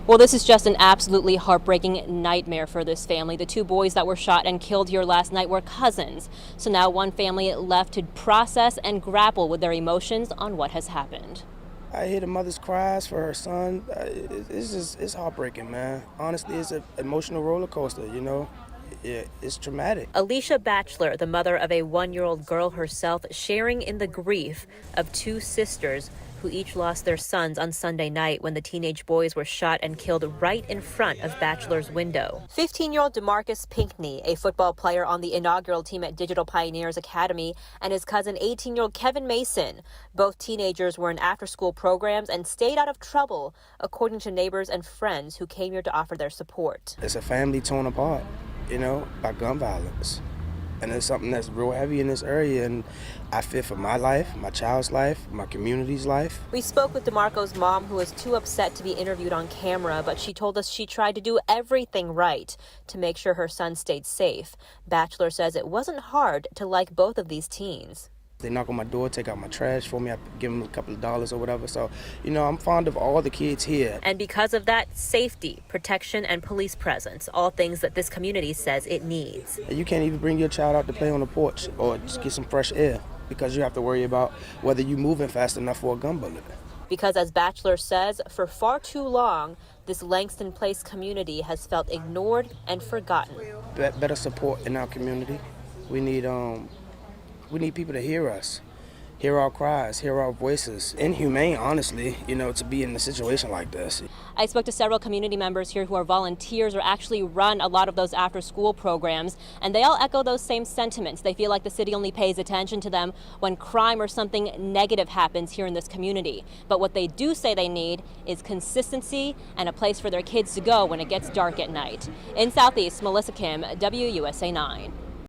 Well, this is just an absolutely heartbreaking nightmare for this family. The two boys that were shot and killed here last night were cousins. So now one family left to process and grapple with their emotions on what has happened. I hear the mother's cries for her son. It's heartbreaking, man. Honestly, it's an emotional roller coaster, you know. It's traumatic. Alicia Batchelor, the mother of a 1-year-old girl herself, sharing in the grief of two sisters who each lost their sons on Sunday night when the teenage boys were shot and killed right in front of Batchelor's window. 15-year-old Demarcos Pinkney, a football player on the inaugural team at Digital Pioneers Academy, and his cousin 18-year-old Kevin Mason. Both teenagers were in after-school programs and stayed out of trouble, according to neighbors and friends who came here to offer their support. It's a family torn apart, you know, by gun violence. And it's something that's real heavy in this area, and I fear for my life, my child's life, my community's life. We spoke with Demarco's mom, who was too upset to be interviewed on camera, but she told us she tried to do everything right to make sure her son stayed safe. Batchelor says it wasn't hard to like both of these teens. They knock on my door, take out my trash for me. I give them a couple of dollars or whatever. So, you know, I'm fond of all the kids here. And because of that, safety, protection, and police presence, all things that this community says it needs. You can't even bring your child out to play on the porch or just get some fresh air because you have to worry about whether you're moving fast enough for a gun bullet. Because as Batchelor says, for far too long, this Langston Place community has felt ignored and forgotten. Better support in our community. We need people to hear us, hear our cries, hear our voices. Inhumane, honestly, you know, to be in a situation like this. I spoke to several community members here who are volunteers or actually run a lot of those after-school programs, and they all echo those same sentiments. They feel like the city only pays attention to them when crime or something negative happens here in this community. But what they do say they need is consistency and a place for their kids to go when it gets dark at night. In Southeast, Melissa Kim, WUSA 9.